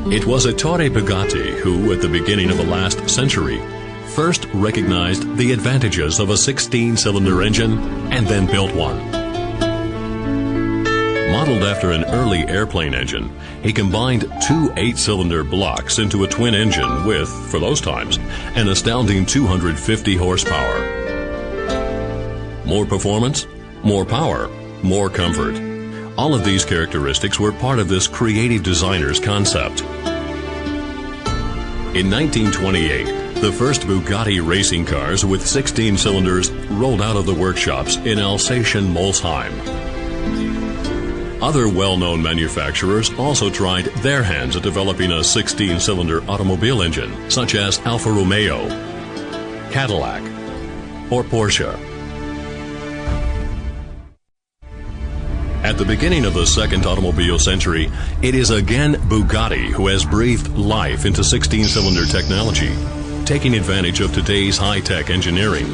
It was Ettore Bugatti who, at the beginning of the last century, first recognized the advantages of a 16-cylinder engine and then built one. Modeled after an early airplane engine, he combined two 8-cylinder blocks into a twin engine with, for those times, an astounding 250 horsepower. More performance, more power, more comfort. All of these characteristics were part of this creative designer's concept. In 1928, the first Bugatti racing cars with 16 cylinders rolled out of the workshops in Alsatian Molsheim. Other well-known manufacturers also tried their hands at developing a 16-cylinder automobile engine, such as Alfa Romeo, Cadillac, or Porsche. At the beginning of the second automobile century, it is again Bugatti who has breathed life into 16-cylinder technology, taking advantage of today's high-tech engineering.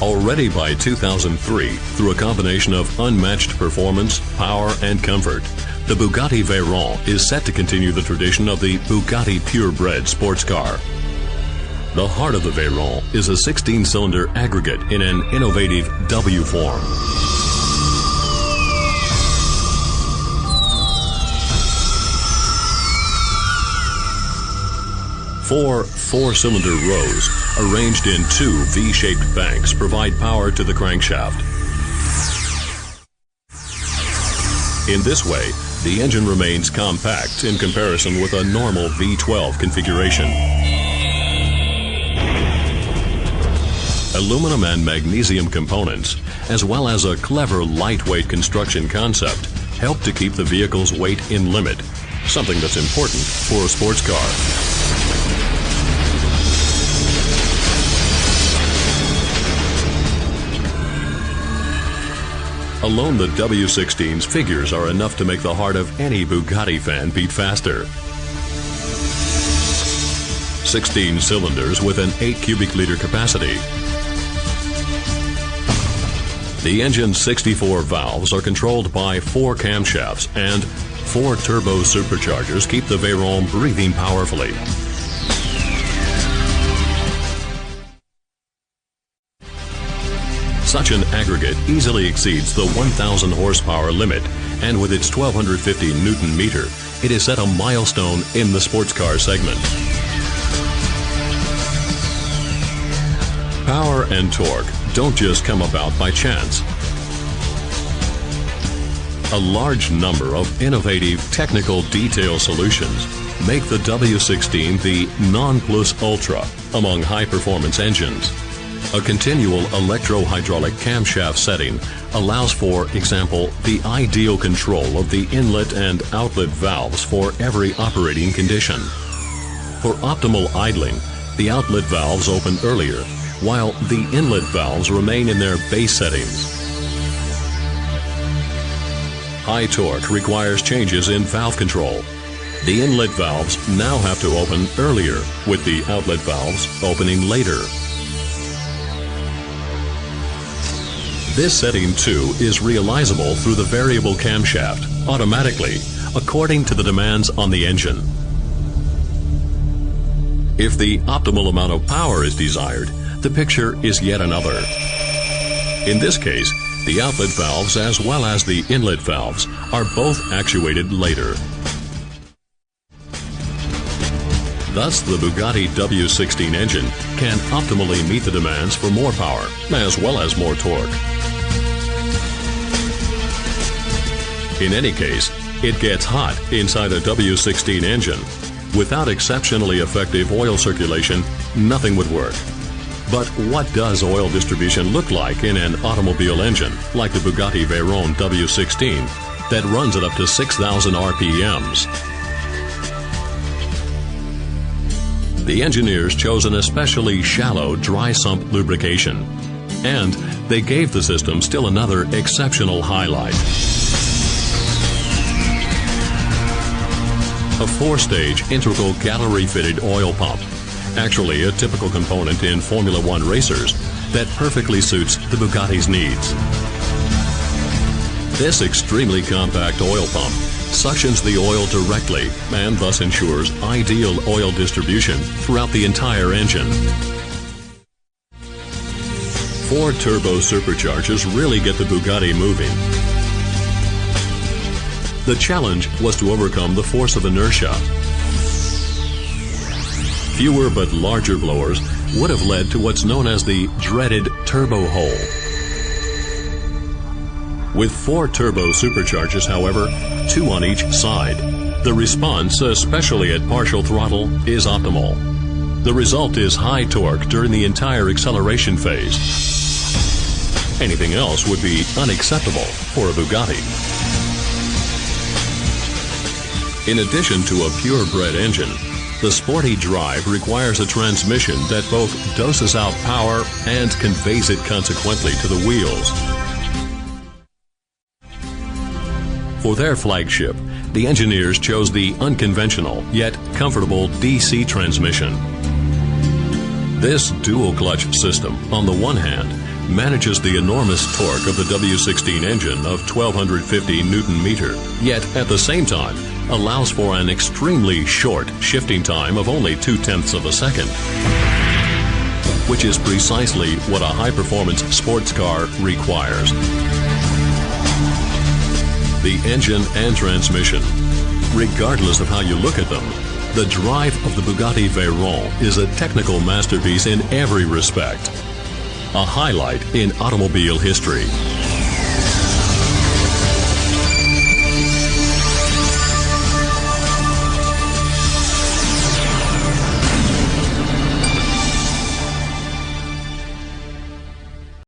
Already by 2003, through a combination of unmatched performance, power, and comfort, the Bugatti Veyron is set to continue the tradition of the Bugatti purebred sports car. The heart of the Veyron is a 16-cylinder aggregate in an innovative W form. Four 4-cylinder rows arranged in two V-shaped banks provide power to the crankshaft. In this way, the engine remains compact in comparison with a normal V12 configuration. Aluminum and magnesium components, as well as a clever lightweight construction concept, help to keep the vehicle's weight in limit, something that's important for a sports car. Alone, the W16's figures are enough to make the heart of any Bugatti fan beat faster. 16 cylinders with an 8 cubic liter capacity. The engine's 64 valves are controlled by 4 camshafts, and 4 turbo superchargers keep the Veyron breathing powerfully. Such an aggregate easily exceeds the 1,000 horsepower limit, and with its 1,250 Newton meter, it is set a milestone in the sports car segment. Power and torque don't just come about by chance. A large number of innovative technical detail solutions make the W16 the non plus ultra among high-performance engines. A continual electro-hydraulic camshaft setting allows, for example, the ideal control of the inlet and outlet valves for every operating condition. For optimal idling, the outlet valves open earlier, while the inlet valves remain in their base settings. High torque requires changes in valve control. The inlet valves now have to open earlier, with the outlet valves opening later. This setting, too, is realizable through the variable camshaft, automatically, according to the demands on the engine. If the optimal amount of power is desired, the picture is yet another. In this case, the outlet valves as well as the inlet valves are both actuated later. Thus, the Bugatti W16 engine can optimally meet the demands for more power as well as more torque. In any case, it gets hot inside a W16 engine. Without exceptionally effective oil circulation, nothing would work. But what does oil distribution look like in an automobile engine like the Bugatti Veyron W16 that runs at up to 6,000 RPMs? The engineers chose an especially shallow dry sump lubrication. And they gave the system still another exceptional highlight. A 4-stage integral gallery-fitted oil pump, actually a typical component in Formula One racers that perfectly suits the Bugatti's needs. This extremely compact oil pump suctions the oil directly and thus ensures ideal oil distribution throughout the entire engine. 4 turbo superchargers really get the Bugatti moving. The challenge was to overcome the force of inertia. Fewer but larger blowers would have led to what's known as the dreaded turbo hole. With 4 turbo superchargers, however, 2 on each side, the response, especially at partial throttle, is optimal. The result is high torque during the entire acceleration phase. Anything else would be unacceptable for a Bugatti. In addition to a purebred engine, the sporty drive requires a transmission that both doses out power and conveys it consequently to the wheels. For their flagship, the engineers chose the unconventional yet comfortable DC transmission. This dual-clutch system, on the one hand, manages the enormous torque of the W16 engine of 1250 Newton-meter, yet at the same time allows for an extremely short shifting time of only 0.2 of a second, which is precisely what a high-performance sports car requires. The engine and transmission, regardless of how you look at them, the drive of the Bugatti Veyron is a technical masterpiece in every respect, a highlight in automobile history.